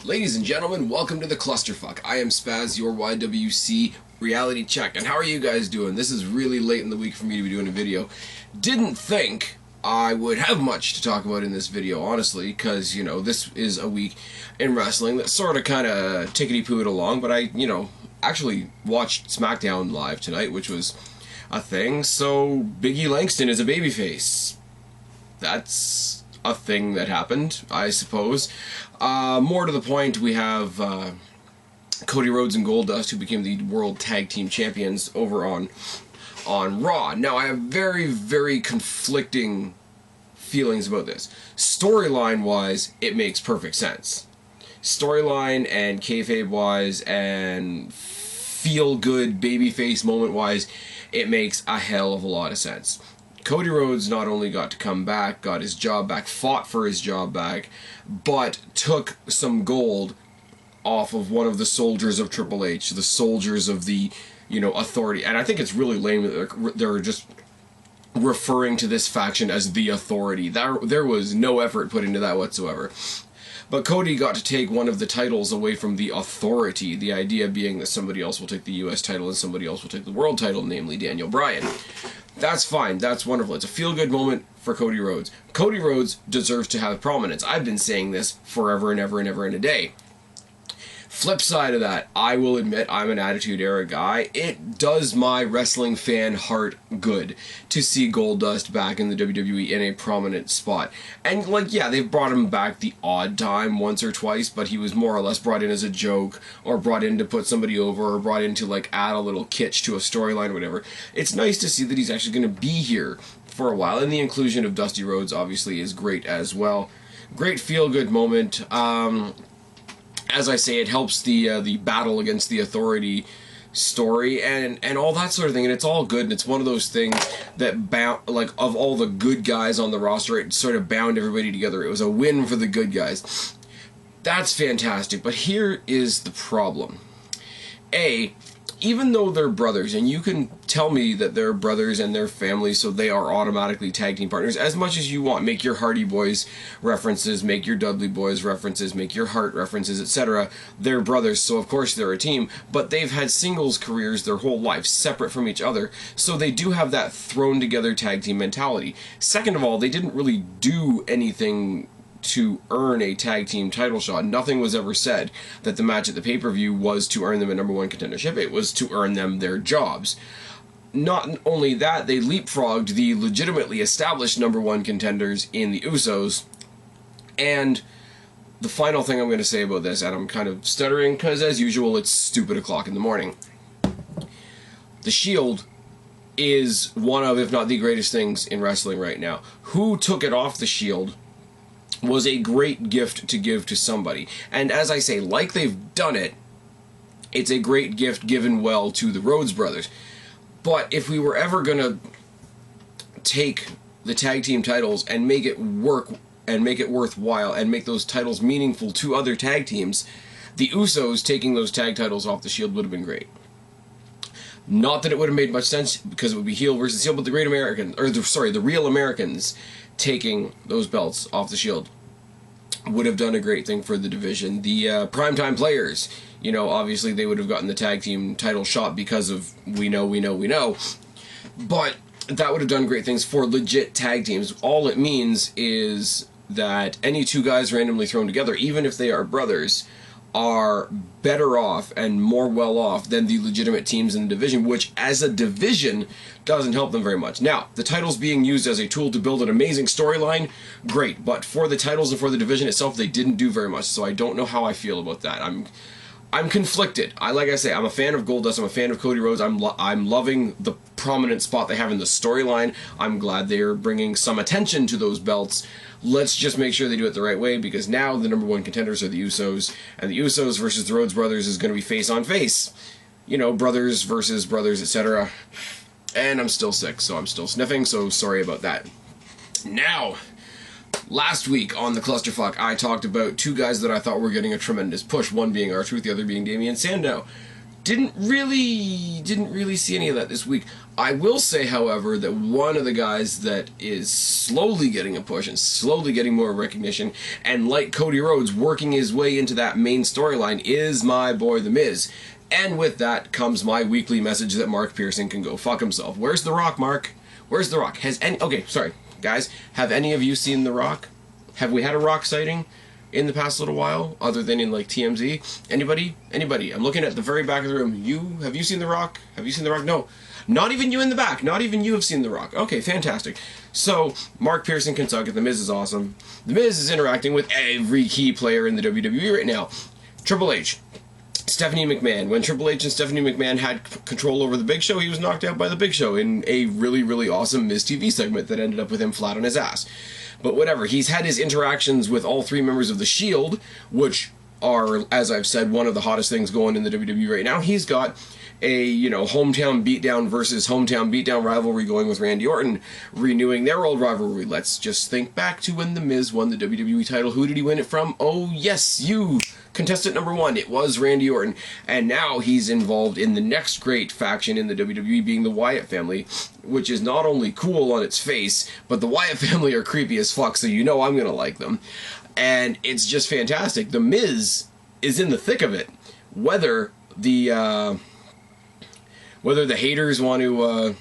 Ladies and gentlemen, welcome to the Clusterfuck. I am Spaz, your YWC reality check. And how are you guys doing? This is really late in the week for me to be doing a video. Didn't think I would have much to talk about in this video, honestly, because, you know, this is a week in wrestling that sort of kind of tickety-pooed along, but I, actually watched SmackDown live tonight, which was a thing, so Biggie Langston is a babyface. That's a thing that happened, I suppose. More to the point, we have Cody Rhodes and Goldust, who became the World Tag Team Champions over on Raw. Now, I have very, very conflicting feelings about this. Storyline-wise, it makes perfect sense. Storyline and kayfabe-wise and feel-good babyface moment-wise, it makes a hell of a lot of sense. Cody Rhodes not only got to come back, got his job back, fought for his job back, but took some gold off of one of the soldiers of Triple H, the soldiers of the, Authority. And I think it's really lame that they're just referring to this faction as the Authority. There was no effort put into that whatsoever. But Cody got to take one of the titles away from the Authority, the idea being that somebody else will take the US title and somebody else will take the world title, namely Daniel Bryan. That's fine, that's wonderful. It's a feel-good moment for Cody Rhodes. Cody Rhodes deserves to have prominence. I've been saying this forever and ever and ever and a day. Flip side of that, I will admit I'm an Attitude Era guy. It does my wrestling fan heart good to see Goldust back in the WWE in a prominent spot. And, yeah, they've brought him back the odd time once or twice, but he was more or less brought in as a joke, or brought in to put somebody over, or brought in to, add a little kitsch to a storyline or whatever. It's nice to see that he's actually going to be here for a while, and the inclusion of Dusty Rhodes, obviously, is great as well. Great feel-good moment. As I say, it helps the battle against the Authority story and all that sort of thing, and it's all good, and it's one of those things that bound, of all the good guys on the roster, it sort of bound everybody together. It was a win for the good guys. That's fantastic, but here is the problem. Even though they're brothers, and you can tell me that they're brothers and they're family, so they are automatically tag team partners as much as you want. Make your Hardy Boys references, make your Dudley Boys references, make your Hart references, etc. They're brothers, so of course they're a team, but they've had singles careers their whole life, separate from each other, so they do have that thrown together tag team mentality. Second of all, they didn't really do anything to earn a tag team title shot. Nothing was ever said that the match at the pay-per-view was to earn them a #1 contendership. It was to earn them their jobs. Not only that, they leapfrogged the legitimately established #1 contenders in the Usos. And the final thing I'm going to say about this, and I'm kind of stuttering because, as usual, it's stupid o'clock in the morning. The Shield is one of, if not the greatest things in wrestling right now. Who took it off the Shield was a great gift to give to somebody. And as I say, like they've done it, it's a great gift given well to the Rhodes brothers. But if we were ever going to take the tag team titles and make it work and make it worthwhile and make those titles meaningful to other tag teams, the Usos taking those tag titles off the Shield would have been great. Not that it would have made much sense because it would be heel versus heel, but the the Real Americans taking those belts off the Shield would have done a great thing for the division. The primetime players, obviously they would have gotten the tag team title shot because of we know, but that would have done great things for legit tag teams. All it means is that any two guys randomly thrown together, even if they are brothers, are better off and more well off than the legitimate teams in the division, which as a division doesn't help them very much. Now, the titles being used as a tool to build an amazing storyline, great, but for the titles and for the division itself, they didn't do very much, so I don't know how I feel about that. I'm conflicted. Like I say, I'm a fan of Goldust, I'm a fan of Cody Rhodes, I'm loving the prominent spot they have in the storyline. I'm glad they're bringing some attention to those belts. Let's just make sure they do it the right way, because now the #1 contenders are the Usos, and the Usos versus the Rhodes brothers is going to be face on face. Brothers versus brothers, etc. And I'm still sick, so I'm still sniffing, so sorry about that. Now, last week on the Clusterfuck, I talked about two guys that I thought were getting a tremendous push, one being R-Truth, the other being Damien Sandow. Didn't really see any of that this week. I will say, however, that one of the guys that is slowly getting a push and slowly getting more recognition, and like Cody Rhodes, working his way into that main storyline, is my boy The Miz. And with that comes my weekly message that Mark Pearson can go fuck himself. Where's The Rock, Mark? Where's The Rock? Okay, sorry, guys. Have any of you seen The Rock? Have we had a Rock sighting in the past little while, other than in like TMZ? Anybody? I'm looking at the very back of the room. Have you seen The Rock? Have you seen The Rock? No. Not even you in the back. Not even you have seen The Rock. Okay, fantastic. So, Mark Pearson can suck it. The Miz is awesome. The Miz is interacting with every key player in the WWE right now. Triple H, Stephanie McMahon. When Triple H and Stephanie McMahon had control over the Big Show, he was knocked out by the Big Show in a really, really awesome Miz TV segment that ended up with him flat on his ass. But whatever, he's had his interactions with all three members of The Shield, which are, as I've said, one of the hottest things going in the WWE right now. He's got a, hometown beatdown versus hometown beatdown rivalry going with Randy Orton, renewing their old rivalry. Let's just think back to when The Miz won the WWE title. Who did he win it from? Oh, yes, you, contestant number one. It was Randy Orton. And now he's involved in the next great faction in the WWE, being the Wyatt family, which is not only cool on its face, but the Wyatt family are creepy as fuck, so you know I'm going to like them. And it's just fantastic. The Miz is in the thick of it. Whether the haters want to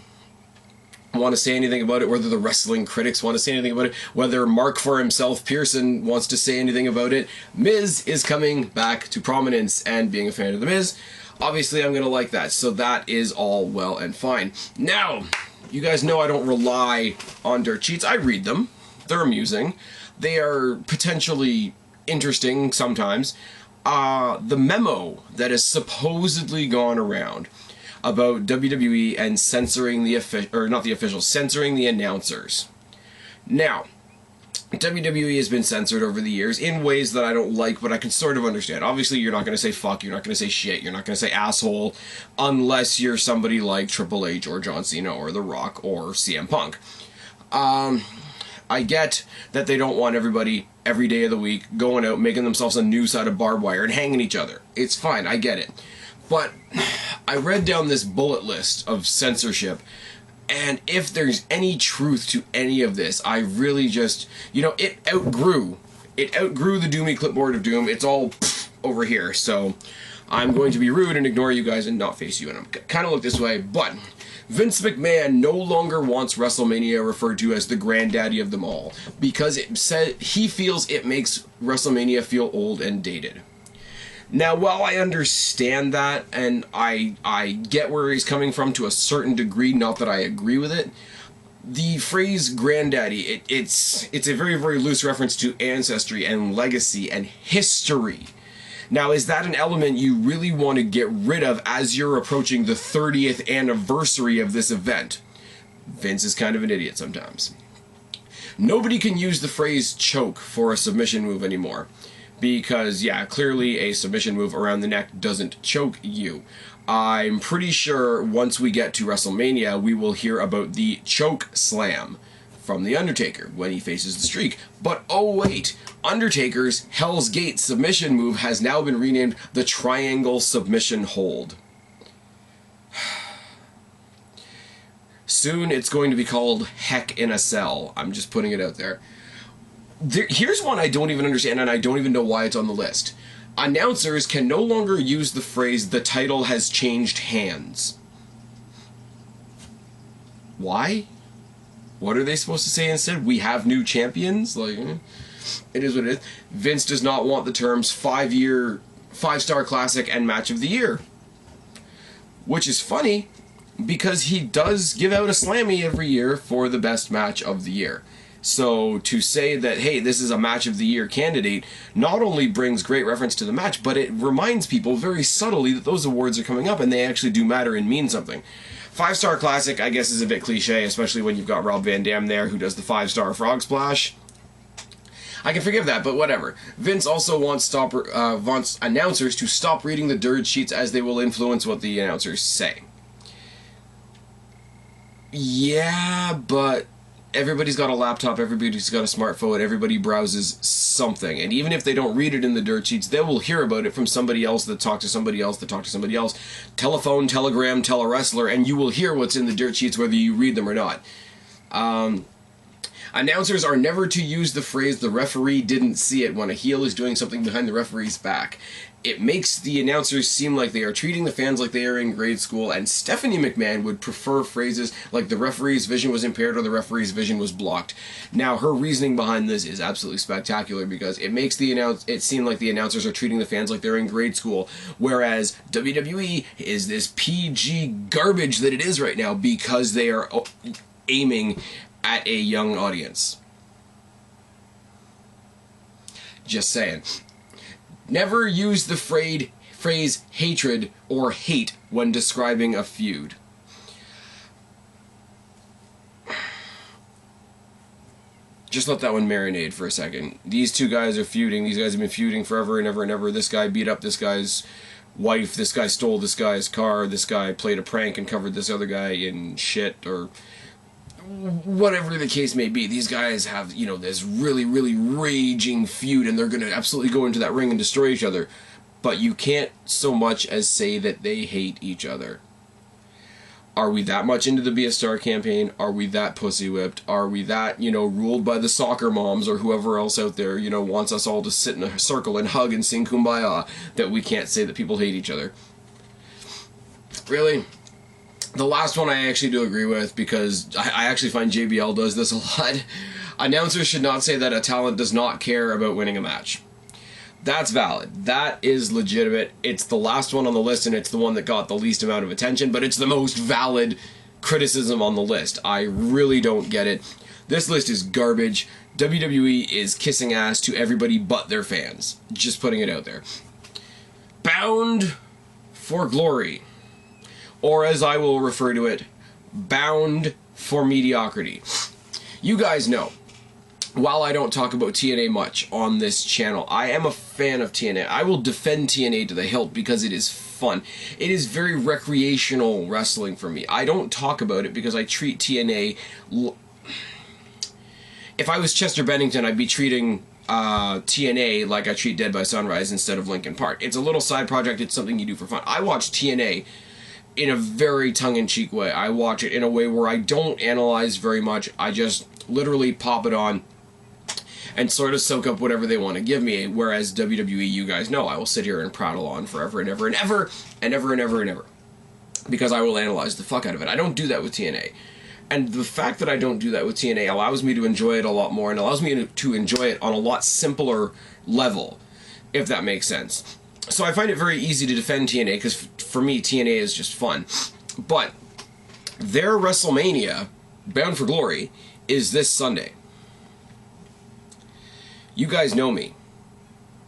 say anything about it, whether the wrestling critics want to say anything about it, whether Mark for himself, Pearson, wants to say anything about it, Miz is coming back to prominence, and being a fan of The Miz, obviously I'm going to like that. So that is all well and fine. Now, you guys know I don't rely on dirt sheets. I read them. They're amusing. They are potentially interesting sometimes. The memo that has supposedly gone around about WWE and censoring censoring the announcers. Now, WWE has been censored over the years in ways that I don't like, but I can sort of understand. Obviously, you're not going to say fuck, you're not going to say shit, you're not going to say asshole, unless you're somebody like Triple H or John Cena or The Rock or CM Punk. I get that they don't want everybody every day of the week going out, making themselves a noose out of barbed wire and hanging each other. It's fine, I get it. But I read down this bullet list of censorship, and if there's any truth to any of this, I really just, it outgrew the Doomy clipboard of doom. It's all over here, so I'm going to be rude and ignore you guys and not face you, and I'm kind of look this way, but Vince McMahon no longer wants WrestleMania referred to as the granddaddy of them all, because he feels it makes WrestleMania feel old and dated. Now, while I understand that, and I get where he's coming from to a certain degree, not that I agree with it, the phrase granddaddy, it's a very, very loose reference to ancestry and legacy and history. Now, is that an element you really want to get rid of as you're approaching the 30th anniversary of this event? Vince is kind of an idiot sometimes. Nobody can use the phrase choke for a submission move anymore. Because, yeah, clearly a submission move around the neck doesn't choke you. I'm pretty sure once we get to WrestleMania, we will hear about the choke slam from The Undertaker when he faces the Streak. But oh wait, Undertaker's Hell's Gate submission move has now been renamed the Triangle Submission Hold. Soon it's going to be called Heck in a Cell. I'm just putting it out there. Here's one I don't even understand, and I don't even know why it's on the list. Announcers can no longer use the phrase, "the title has changed hands." Why? What are they supposed to say instead? "We have new champions"? It is what it is. Vince does not want the terms 5-star classic and match of the year. Which is funny, because he does give out a Slammy every year for the best match of the year. So to say that, hey, this is a match of the year candidate, not only brings great reference to the match, but it reminds people very subtly that those awards are coming up and they actually do matter and mean something. 5-star classic, I guess, is a bit cliche, especially when you've got Rob Van Dam there who does the 5-star frog splash. I can forgive that, but whatever. Vince also wants announcers to stop reading the dirt sheets, as they will influence what the announcers say. Yeah, but everybody's got a laptop, everybody's got a smartphone, everybody browses something. And even if they don't read it in the dirt sheets, they will hear about it from somebody else that talked to somebody else that talked to somebody else. Telephone, telegram, telewrestler, and you will hear what's in the dirt sheets whether you read them or not. Announcers are never to use the phrase "the referee didn't see it" when a heel is doing something behind the referee's back. It makes the announcers seem like they are treating the fans like they are in grade school, and Stephanie McMahon would prefer phrases like "the referee's vision was impaired" or "the referee's vision was blocked." Now, her reasoning behind this is absolutely spectacular because it makes it seem like the announcers are treating the fans like they're in grade school, whereas WWE is this PG garbage that it is right now because they are aiming at a young audience. Just saying. Never use the phrase hatred or hate when describing a feud. Just let that one marinate for a second. These two guys are feuding. These guys have been feuding forever and ever and ever. This guy beat up this guy's wife. This guy stole this guy's car. This guy played a prank and covered this other guy in shit, or whatever the case may be. These guys have, this really, really raging feud, and they're going to absolutely go into that ring and destroy each other. But you can't so much as say that they hate each other. Are we that much into the Be a Star campaign? Are we that pussy whipped? Are we that, ruled by the soccer moms or whoever else out there, wants us all to sit in a circle and hug and sing Kumbaya, that we can't say that people hate each other? Really? The last one I actually do agree with, because I actually find JBL does this a lot. Announcers should not say that a talent does not care about winning a match. That's valid. That is legitimate. It's the last one on the list, and it's the one that got the least amount of attention, but it's the most valid criticism on the list. I really don't get it. This list is garbage. WWE is kissing ass to everybody but their fans. Just putting it out there. Bound for Glory. Or as I will refer to it, bound for mediocrity. You guys know, while I don't talk about TNA much on this channel, I am a fan of TNA. I will defend TNA to the hilt because it is fun. It is very recreational wrestling for me. I don't talk about it because I treat TNA... If I was Chester Bennington, I'd be treating TNA like I treat Dead by Sunrise instead of Linkin Park. It's a little side project. It's something you do for fun. I watch TNA in a very tongue-in-cheek way. I watch it in a way where I don't analyze very much. I just literally pop it on and sort of soak up whatever they want to give me, whereas WWE, you guys know, I will sit here and prattle on forever and ever and ever and ever and ever and ever, because I will analyze the fuck out of it. I don't do that with TNA. And the fact that I don't do that with TNA allows me to enjoy it a lot more, and allows me to enjoy it on a lot simpler level, if that makes sense. So I find it very easy to defend TNA, because for me, TNA is just fun. But their WrestleMania, Bound for Glory, is this Sunday. You guys know me.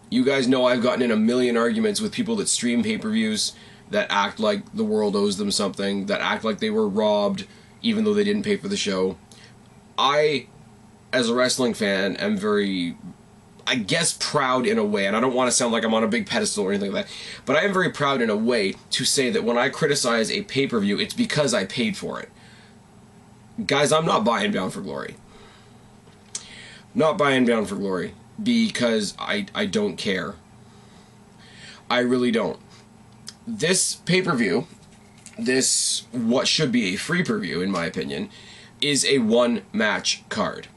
You guys know I've gotten in a million arguments with people that stream pay-per-views, that act like the world owes them something, that act like they were robbed, even though they didn't pay for the show. I, as a wrestling fan, am very... I guess proud in a way, and I don't want to sound like I'm on a big pedestal or anything like that, but I am very proud in a way to say that when I criticize a pay-per-view, it's because I paid for it. Guys, I'm not buying Bound for Glory. Not buying Bound for Glory because I don't care. I really don't. This pay-per-view, this what should be a free per-view in my opinion, is a one-match card.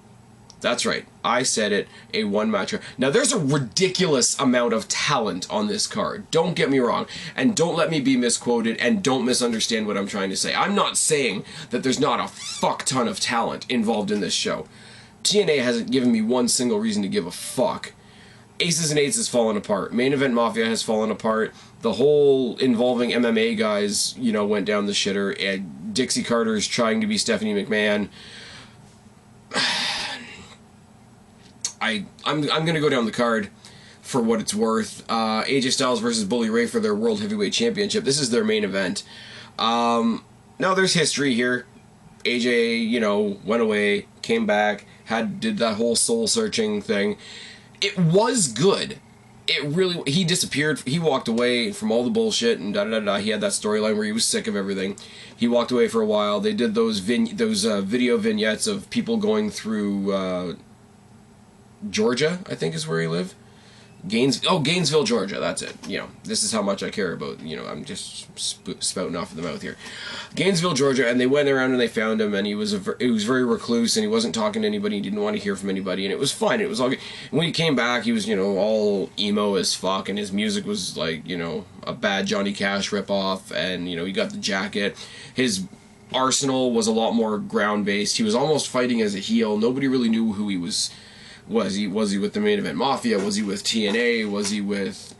That's right. I said it, a one-match card. Now, there's a ridiculous amount of talent on this card. Don't get me wrong. And don't let me be misquoted, and don't misunderstand what I'm trying to say. I'm not saying that there's not a fuck ton of talent involved in this show. TNA hasn't given me one single reason to give a fuck. Aces and Eights has fallen apart. Main Event Mafia has fallen apart. The whole involving MMA guys, went down the shitter. And Dixie Carter's trying to be Stephanie McMahon. I'm going to go down the card for what it's worth. AJ Styles versus Bully Ray for their World Heavyweight Championship. This is their main event. Now, there's history here. AJ, went away, came back, did that whole soul-searching thing. It was good. it really, he disappeared. He walked away from all the bullshit and da da da da. He had that storyline where he was sick of everything. He walked away for a while. They did those video vignettes of people going through Georgia, I think is where he lived. Gainesville, Georgia. That's it. You know, this is how much I care about. You know, I'm just spouting off of the mouth here. Gainesville, Georgia, and they went around and they found him, and he was very recluse, and he wasn't talking to anybody. He didn't want to hear from anybody, and it was fine. It was all good. And when he came back, he was, you know, all emo as fuck, and his music was like, you know, a bad Johnny Cash ripoff, and you know, he got the jacket. His arsenal was a lot more ground based. He was almost fighting as a heel. Nobody really knew who he was. Was he with the Main Event Mafia? Was he with TNA? Was he with,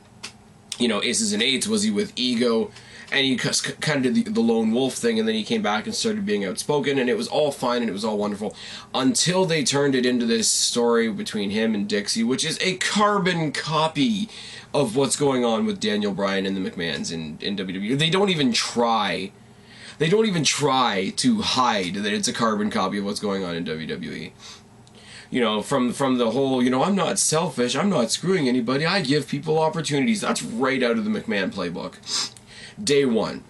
you know, Aces and Eights? Was he with Ego? And he kind of did the lone wolf thing, and then he came back and started being outspoken, and it was all fine and it was all wonderful until they turned it into this story between him and Dixie, which is a carbon copy of what's going on with Daniel Bryan and the McMahons in WWE. They don't even try. They don't even try to hide that it's a carbon copy of what's going on in WWE. You know, from the whole, you know, I'm not selfish, I'm not screwing anybody, I give people opportunities. That's right out of the McMahon playbook. Day one.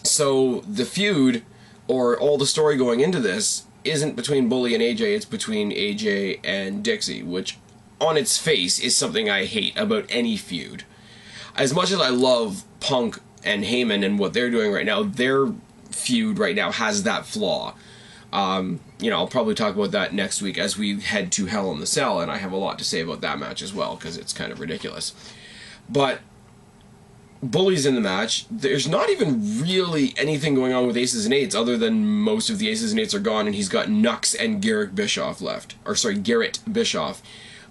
So the feud, or all the story going into this, isn't between Bully and AJ, it's between AJ and Dixie, which on its face is something I hate about any feud. As much as I love Punk and Heyman and what they're doing right now, their feud right now has that flaw. You know, I'll probably talk about that next week as we head to Hell in the Cell, and I have a lot to say about that match as well, because it's kind of ridiculous. But Bully's in the match. There's not even really anything going on with Aces and Eights, other than most of the Aces and Eights are gone, and he's got Nux and Garrett Bischoff left. Or, sorry, Garrett Bischoff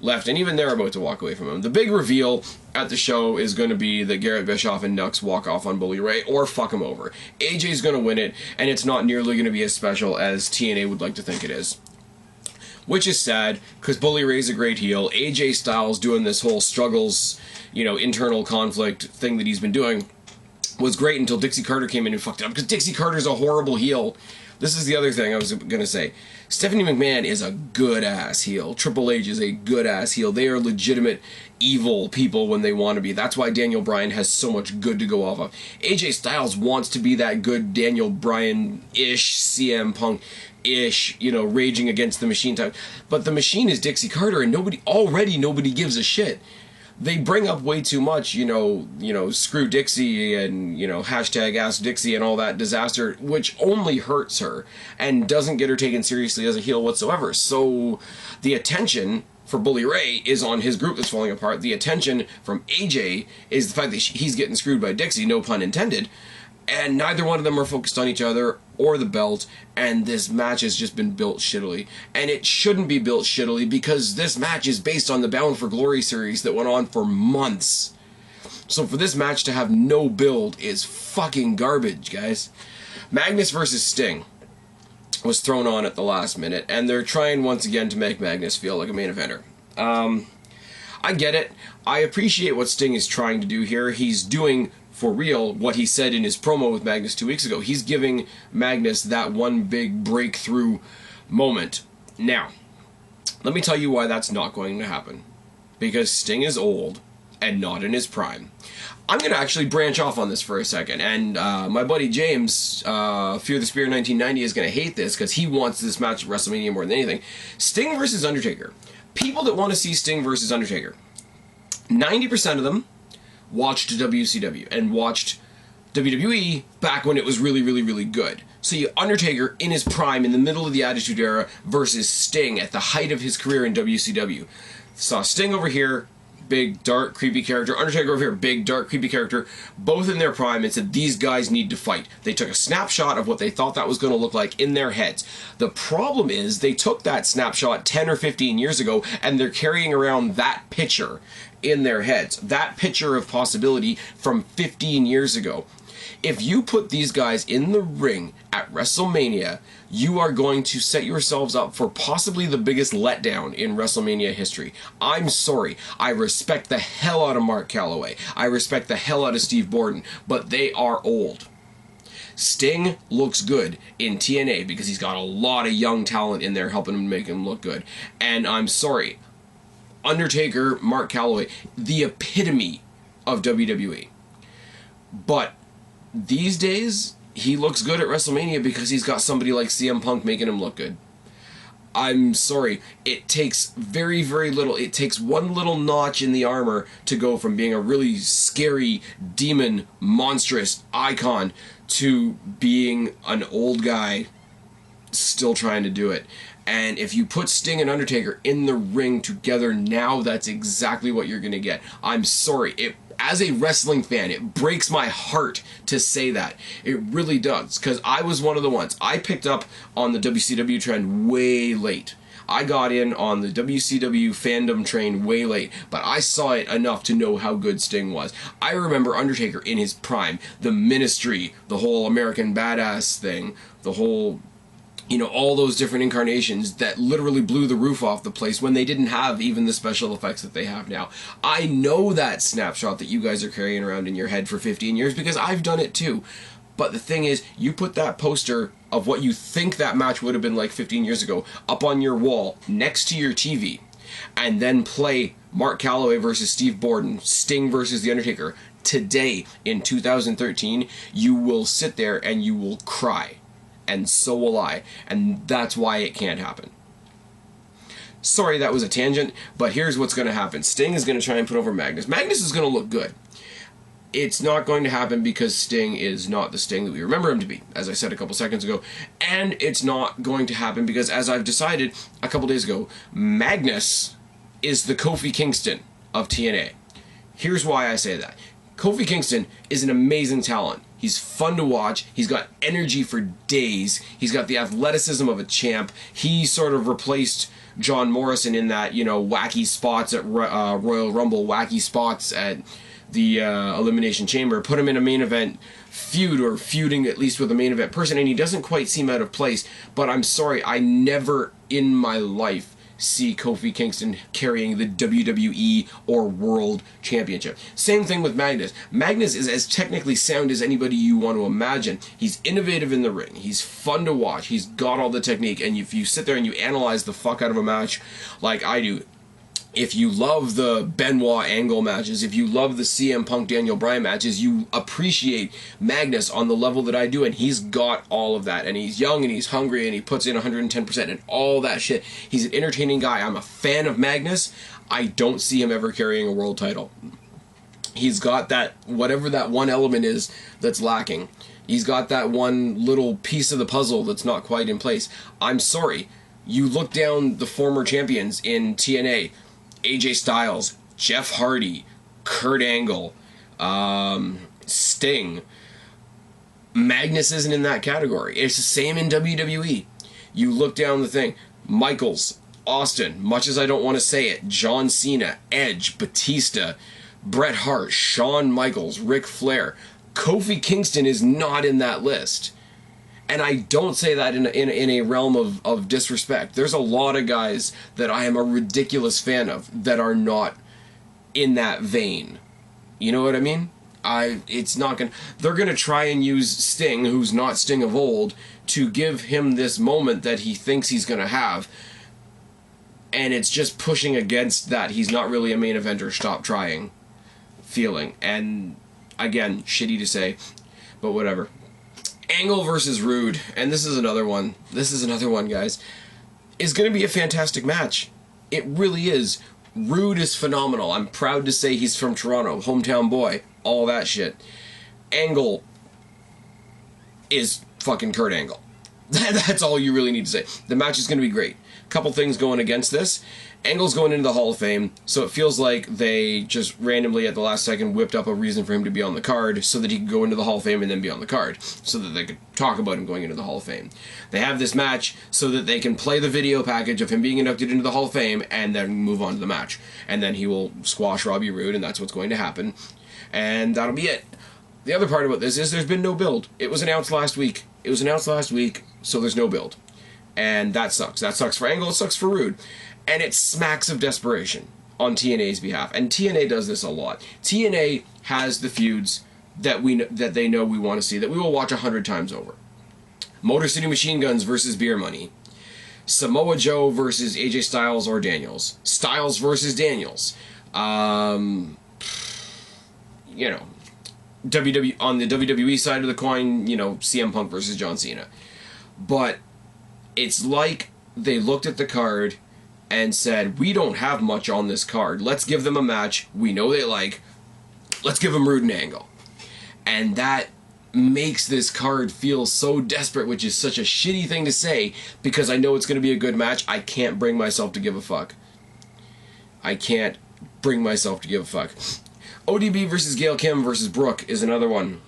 left, and even they're about to walk away from him. The big reveal at the show is going to be that Garrett Bischoff and Nux walk off on Bully Ray, or fuck him over. AJ's going to win it, and it's not nearly going to be as special as TNA would like to think it is. Which is sad, because Bully Ray's a great heel. AJ Styles doing this whole struggles, you know, internal conflict thing that he's been doing was great until Dixie Carter came in and fucked it up, because Dixie Carter's a horrible heel. This is the other thing I was going to say. Stephanie McMahon is a good-ass heel. Triple H is a good-ass heel. They are legitimate evil people when they want to be. That's why Daniel Bryan has so much good to go off of. AJ Styles wants to be that good Daniel Bryan-ish, CM Punk-ish, you know, raging against the Machine type. But the Machine is Dixie Carter, and nobody gives a shit. They bring up way too much, you know, screw Dixie and, you know, hashtag Ask Dixie and all that disaster, which only hurts her and doesn't get her taken seriously as a heel whatsoever. So the attention for Bully Ray is on his group that's falling apart. The attention from AJ is the fact that he's getting screwed by Dixie, no pun intended. And neither one of them are focused on each other or the belt, and this match has just been built shittily. And it shouldn't be built shittily, because this match is based on the Bound for Glory series that went on for months. So for this match to have no build is fucking garbage, guys. Magnus versus Sting was thrown on at the last minute, and they're trying once again to make Magnus feel like a main eventer. I get it. I appreciate what Sting is trying to do here. He's doing for real what he said in his promo with Magnus 2 weeks ago. He's giving Magnus that one big breakthrough moment. Now, let me tell you why that's not going to happen. Because Sting is old and not in his prime. I'm going to actually branch off on this for a second, and my buddy James, Fear the Spear 1990, is going to hate this because he wants this match at WrestleMania more than anything. Sting versus Undertaker. People that want to see Sting versus Undertaker, 90% of them watched WCW and watched WWE back when it was really, really, really good. So you Undertaker in his prime in the middle of the Attitude Era versus Sting at the height of his career in WCW. Saw Sting over here, big, dark, creepy character. Undertaker over here, big, dark, creepy character. Both in their prime, and said these guys need to fight. They took a snapshot of what they thought that was going to look like in their heads. The problem is they took that snapshot 10 or 15 years ago, and they're carrying around that picture in their heads. That picture of possibility from 15 years ago. If you put these guys in the ring at WrestleMania, you are going to set yourselves up for possibly the biggest letdown in WrestleMania history. I'm sorry. I respect the hell out of Mark Calloway. I respect the hell out of Steve Borden, but they are old. Sting looks good in TNA because he's got a lot of young talent in there helping him make him look good. And I'm sorry. Undertaker, Mark Calloway, the epitome of WWE. But these days, he looks good at WrestleMania because he's got somebody like CM Punk making him look good. I'm sorry, it takes very, very little. It takes one little notch in the armor to go from being a really scary, demon, monstrous icon to being an old guy still trying to do it. And if you put Sting and Undertaker in the ring together now, that's exactly what you're going to get. I'm sorry, as a wrestling fan, it breaks my heart to say that. It really does, because I was one of the ones. I picked up on the WCW trend way late. I got in on the WCW fandom train way late, but I saw it enough to know how good Sting was. I remember Undertaker in his prime, the Ministry, the whole American Badass thing, the whole... all those different incarnations that literally blew the roof off the place when they didn't have even the special effects that they have now. I know that snapshot that you guys are carrying around in your head for 15 years because I've done it too. But the thing is, you put that poster of what you think that match would have been like 15 years ago up on your wall next to your TV, and then play Mark Calloway versus Steve Borden, Sting versus The Undertaker today in 2013, you will sit there and you will cry. And so will I. And that's why it can't happen. Sorry, that was a tangent, but here's what's going to happen. Sting is going to try and put over Magnus. Magnus is going to look good. It's not going to happen because Sting is not the Sting that we remember him to be, as I said a couple seconds ago. And it's not going to happen because, as I've decided a couple days ago, Magnus is the Kofi Kingston of TNA. Here's why I say that. Kofi Kingston is an amazing talent. He's fun to watch. He's got energy for days. He's got the athleticism of a champ. He sort of replaced John Morrison in that, wacky spots at Royal Rumble, wacky spots at the Elimination Chamber. Put him in a main event feud, or feuding at least with a main event person, and he doesn't quite seem out of place. But I'm sorry, I never in my life see Kofi Kingston carrying the WWE or World Championship. Same thing with Magnus. Magnus is as technically sound as anybody you want to imagine. He's innovative in the ring. He's fun to watch. He's got all the technique. And if you sit there and you analyze the fuck out of a match like I do, if you love the Benoit Angle matches, if you love the CM Punk Daniel Bryan matches, you appreciate Magnus on the level that I do, and he's got all of that. And he's young, and he's hungry, and he puts in 110% and all that shit. He's an entertaining guy. I'm a fan of Magnus. I don't see him ever carrying a world title. He's got that, whatever that one element is that's lacking. He's got that one little piece of the puzzle that's not quite in place. I'm sorry. You look down the former champions in TNA, AJ Styles, Jeff Hardy, Kurt Angle, Sting. Magnus isn't in that category. It's the same in WWE. You look down the thing. Michaels, Austin, much as I don't want to say it, John Cena, Edge, Batista, Bret Hart, Shawn Michaels, Ric Flair. Kofi Kingston is not in that list. And I don't say that in a realm of disrespect. There's a lot of guys that I am a ridiculous fan of that are not in that vein. You know what I mean? They're gonna try and use Sting, who's not Sting of old, to give him this moment that he thinks he's gonna have. And it's just pushing against that he's not really a main eventer, stop trying feeling. And again, shitty to say, but whatever. Angle versus Rude, and this is another one, guys, is going to be a fantastic match. It really is. Rude is phenomenal. I'm proud to say he's from Toronto, hometown boy, all that shit. Angle is fucking Kurt Angle. That's all you really need to say. The match is going to be great. Couple things going against this. Angle's going into the Hall of Fame, so it feels like they just randomly at the last second whipped up a reason for him to be on the card so that he could go into the Hall of Fame and then be on the card, so that they could talk about him going into the Hall of Fame. They have this match so that they can play the video package of him being inducted into the Hall of Fame and then move on to the match. And then he will squash Robbie Roode, and that's what's going to happen. And that'll be it. The other part about this is there's been no build. It was announced last week. So there's no build. And that sucks. That sucks for Angle, it sucks for Rude. And it smacks of desperation on TNA's behalf. And TNA does this a lot. TNA has the feuds that they know we want to see, that we will watch 100 times over. Motor City Machine Guns versus Beer Money. Samoa Joe versus AJ Styles or Daniels. Styles versus Daniels. You know, WWE on the WWE side of the coin, you know, CM Punk versus John Cena. But it's like they looked at the card and said, we don't have much on this card. Let's give them a match we know they like. Let's give them Rude and Angle. And that makes this card feel so desperate, which is such a shitty thing to say, because I know it's going to be a good match. I can't bring myself to give a fuck. I can't bring myself to give a fuck. ODB versus Gail Kim versus Brooke is another one.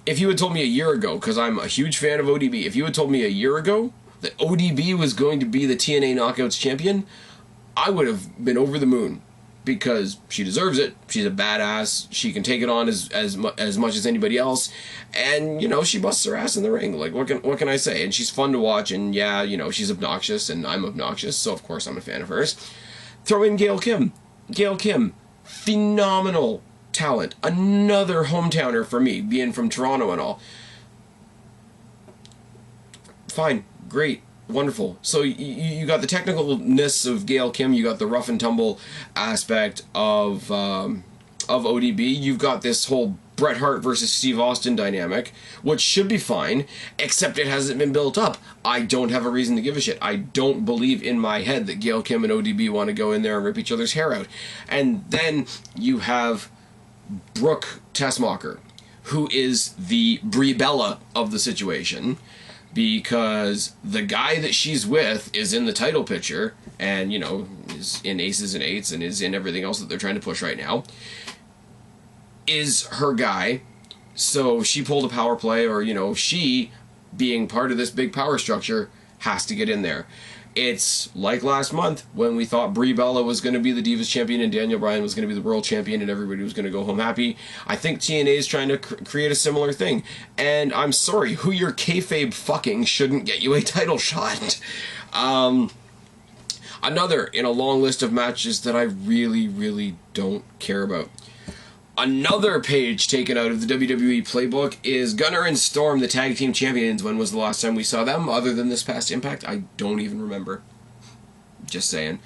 If you had told me a year ago, because I'm a huge fan of ODB, if you had told me a year ago that ODB was going to be the TNA Knockouts champion, I would have been over the moon. Because she deserves it. She's a badass. She can take it on as much as anybody else, and you know she busts her ass in the ring. Like what can I say? And she's fun to watch. And yeah, you know she's obnoxious, and I'm obnoxious, so of course I'm a fan of hers. Throw in Gail Kim. Gail Kim, phenomenal talent. Another hometowner for me, being from Toronto and all. Fine, great. Wonderful. So you got the technicalness of Gail Kim, you got the rough and tumble aspect of ODB, you've got this whole Bret Hart versus Steve Austin dynamic, which should be fine, except it hasn't been built up. I don't have a reason to give a shit. I don't believe in my head that Gail Kim and ODB want to go in there and rip each other's hair out. And then you have Brooke Tessmacher, who is the Brie Bella of the situation, because the guy that she's with is in the title picture and, you know, is in Aces and Eights and is in everything else that they're trying to push right now, is her guy. So she pulled a power play, or, you know, she, being part of this big power structure, has to get in there. It's like last month when we thought Brie Bella was going to be the Divas champion and Daniel Bryan was going to be the world champion and everybody was going to go home happy. I think TNA is trying to create a similar thing. And I'm sorry, who you're kayfabe fucking shouldn't get you a title shot. Another in a long list of matches that I really, really don't care about. Another page taken out of the WWE playbook is Gunner and Storm, the tag team champions. When was the last time we saw them, other than this past Impact? I don't even remember. Just saying.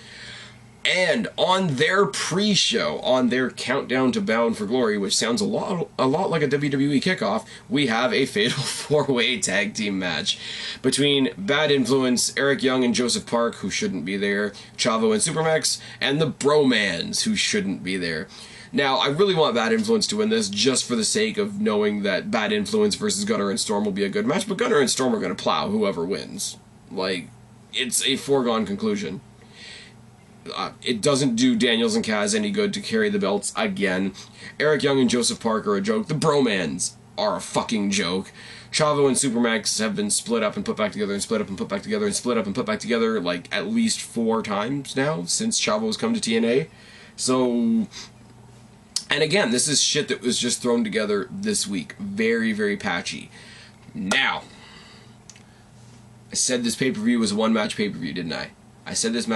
And on their pre-show, on their countdown to Bound for Glory, which sounds a lot like a WWE kickoff, we have a fatal four-way tag team match between Bad Influence, Eric Young and Joseph Park, who shouldn't be there, Chavo and Supermax, and the Bromans, who shouldn't be there. Now, I really want Bad Influence to win this, just for the sake of knowing that Bad Influence versus Gunner and Storm will be a good match, but Gunner and Storm are going to plow whoever wins. Like, it's a foregone conclusion. It doesn't do Daniels and Kaz any good to carry the belts again. Eric Young and Joseph Park are a joke. The Bromans are a fucking joke. Chavo and Supermax have been split up and put back together and split up and put back together and split up and put back together like at least 4 times now since Chavo's come to TNA. So... And again, this is shit that was just thrown together this week. Very, very patchy. Now, I said this pay-per-view was a one-match pay-per-view, didn't I? I said this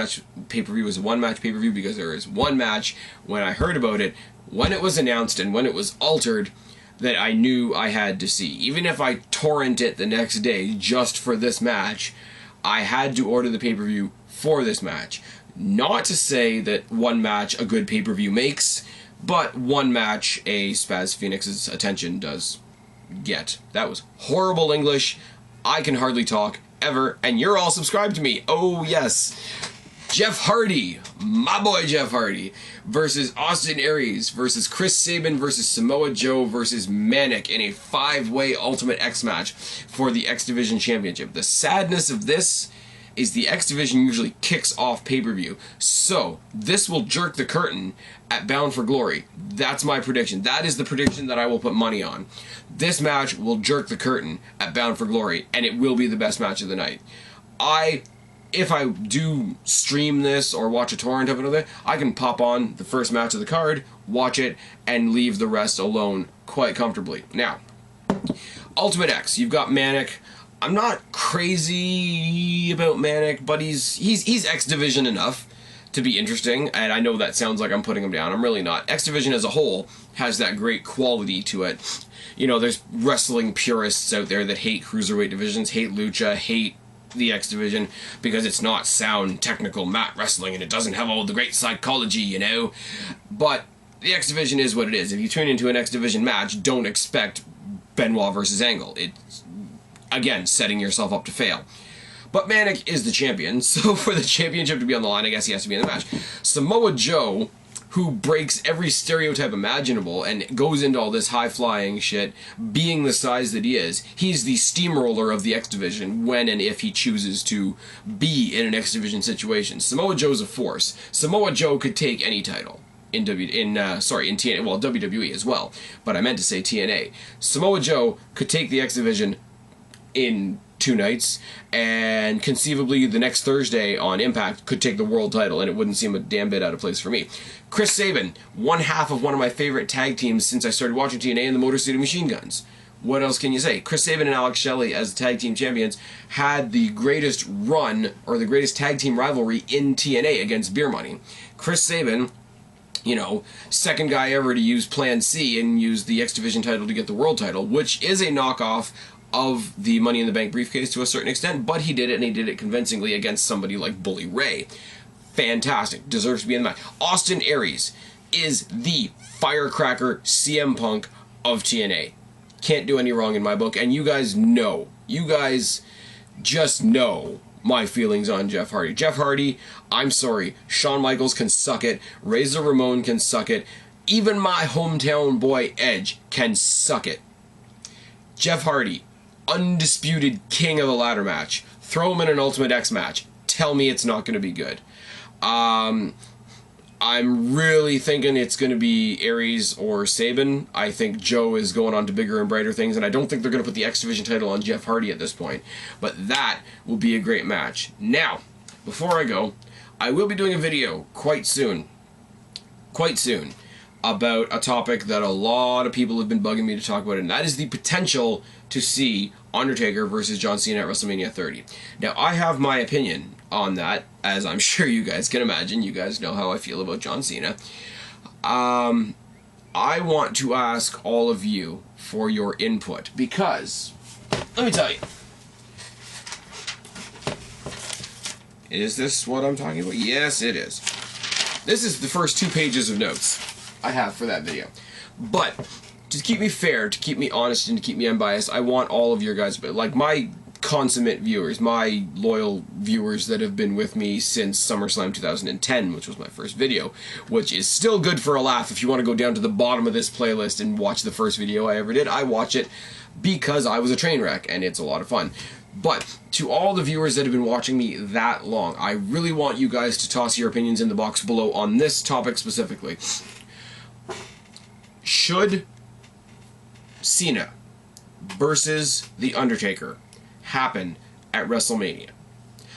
pay-per-view was a one-match pay-per-view because there is one match, when I heard about it, when it was announced and when it was altered, that I knew I had to see. Even if I torrent it the next day just for this match, I had to order the pay-per-view for this match. Not to say that one match a good pay-per-view makes, but one match a SpazPhoenix's attention does get. That was horrible English. I can hardly talk, ever, and you're all subscribed to me. Oh, yes. Jeff Hardy, my boy Jeff Hardy, versus Austin Aries, versus Chris Sabin, versus Samoa Joe, versus Manic in a 5-way Ultimate X match for the X Division Championship. The sadness of this is the X Division usually kicks off pay-per-view. So, this will jerk the curtain at Bound for Glory. That's my prediction. That is the prediction that I will put money on. This match will jerk the curtain at Bound for Glory, and it will be the best match of the night. If I do stream this or watch a torrent of it, I can pop on the first match of the card, watch it, and leave the rest alone quite comfortably. Now, Ultimate X, you've got Manic. I'm not crazy about Manic, but he's X Division enough to be interesting, and I know that sounds like I'm putting him down. I'm really not. X Division as a whole has that great quality to it. You know, there's wrestling purists out there that hate cruiserweight divisions, hate lucha, hate the X Division because it's not sound, technical mat wrestling and it doesn't have all the great psychology, you know? But the X Division is what it is. If you tune into an X Division match, don't expect Benoit versus Angle. It's, again, setting yourself up to fail. But Manic is the champion, so for the championship to be on the line, I guess he has to be in the match. Samoa Joe, who breaks every stereotype imaginable and goes into all this high-flying shit, being the size that he is, he's the steamroller of the X Division when and if he chooses to be in an X Division situation. Samoa Joe's a force. Samoa Joe could take any title. In TNA, well, WWE as well, but I meant to say TNA. Samoa Joe could take the X Division in 2 nights, and conceivably the next Thursday on Impact could take the world title, and it wouldn't seem a damn bit out of place for me. Chris Sabin, one half of one of my favorite tag teams since I started watching TNA, and the Motor City Machine Guns. What else can you say? Chris Sabin and Alex Shelley as the tag team champions had the greatest run, or the greatest tag team rivalry in TNA against Beer Money. Chris Sabin, you know, second guy ever to use Plan C and use the X Division title to get the world title, which is a knockoff of the Money in the Bank briefcase to a certain extent, but he did it, and he did it convincingly against somebody like Bully Ray. Fantastic. Deserves to be in the match. Austin Aries is the firecracker CM Punk of TNA. Can't do any wrong in my book, and you guys know. You guys just know my feelings on Jeff Hardy. Jeff Hardy, I'm sorry, Shawn Michaels can suck it, Razor Ramon can suck it, even my hometown boy Edge can suck it. Jeff Hardy, undisputed king of the ladder match. Throw him in an Ultimate X match. Tell me it's not going to be good. I'm really thinking it's going to be Aries or Sabin. I think Joe is going on to bigger and brighter things, and I don't think they're going to put the X Division title on Jeff Hardy at this point. But that will be a great match. Now, before I go, I will be doing a video quite soon, about a topic that a lot of people have been bugging me to talk about, and that is the potential to see Undertaker versus John Cena at WrestleMania 30. Now, I have my opinion on that, as I'm sure you guys can imagine. You guys know how I feel about John Cena. I want to ask all of you for your input, because, let me tell you, is this what I'm talking about? Yes, it is. This is the first 2 pages of notes I have for that video. But to keep me fair, to keep me honest, and to keep me unbiased, I want all of your guys, like my consummate viewers, my loyal viewers that have been with me since SummerSlam 2010, which was my first video, which is still good for a laugh. If you want to go down to the bottom of this playlist and watch the first video I ever did, I watch it because I was a train wreck, and it's a lot of fun. But to all the viewers that have been watching me that long, I really want you guys to toss your opinions in the box below on this topic specifically. Should Cena versus The Undertaker happen at WrestleMania?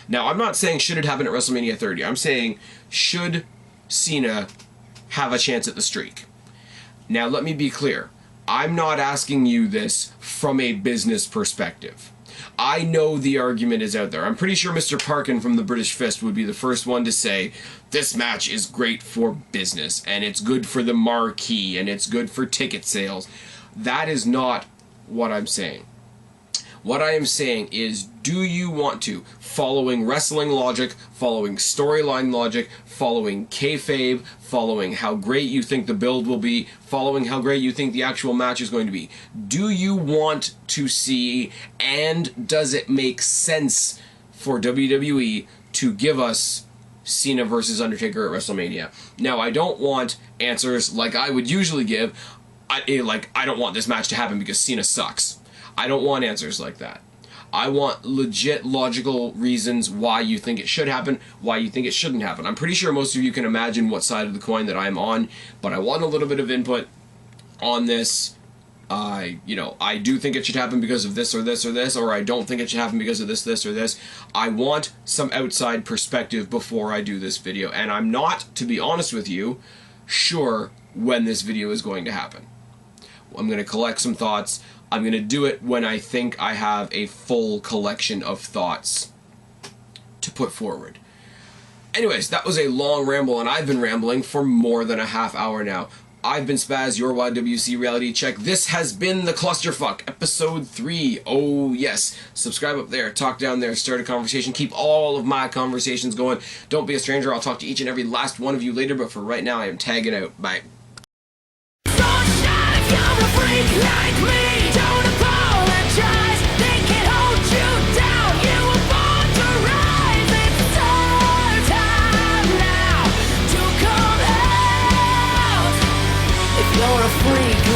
Now, I'm not saying should it happen at WrestleMania 30. I'm saying should Cena have a chance at the streak? Now, let me be clear. I'm not asking you this from a business perspective. I know the argument is out there. I'm pretty sure Mr. Parkin from the British Fist would be the first one to say, this match is great for business, and it's good for the marquee, and it's good for ticket sales. That is not what I'm saying. What I am saying is, do you want to, following wrestling logic, following storyline logic, following kayfabe, following how great you think the build will be, following how great you think the actual match is going to be, do you want to see, and does it make sense for WWE to give us Cena versus Undertaker at WrestleMania? Now, I don't want answers like I would usually give, I don't want this match to happen because Cena sucks. I don't want answers like that. I want legit, logical reasons why you think it should happen, why you think it shouldn't happen. I'm pretty sure most of you can imagine what side of the coin that I'm on, but I want a little bit of input on this. I do think it should happen because of this or this or this, or I don't think it should happen because of this, this, or this. I want some outside perspective before I do this video, and I'm not, to be honest with you, sure when this video is going to happen. I'm going to collect some thoughts. I'm going to do it when I think I have a full collection of thoughts to put forward. Anyways, that was a long ramble, and I've been rambling for more than a half hour now. I've been Spaz, your YWC reality check. This has been the Clusterfuck, episode 3. Oh yes, subscribe up there, talk down there, start a conversation, keep all of my conversations going. Don't be a stranger, I'll talk to each and every last one of you later, but for right now I am tagging out. Bye. You're a freak.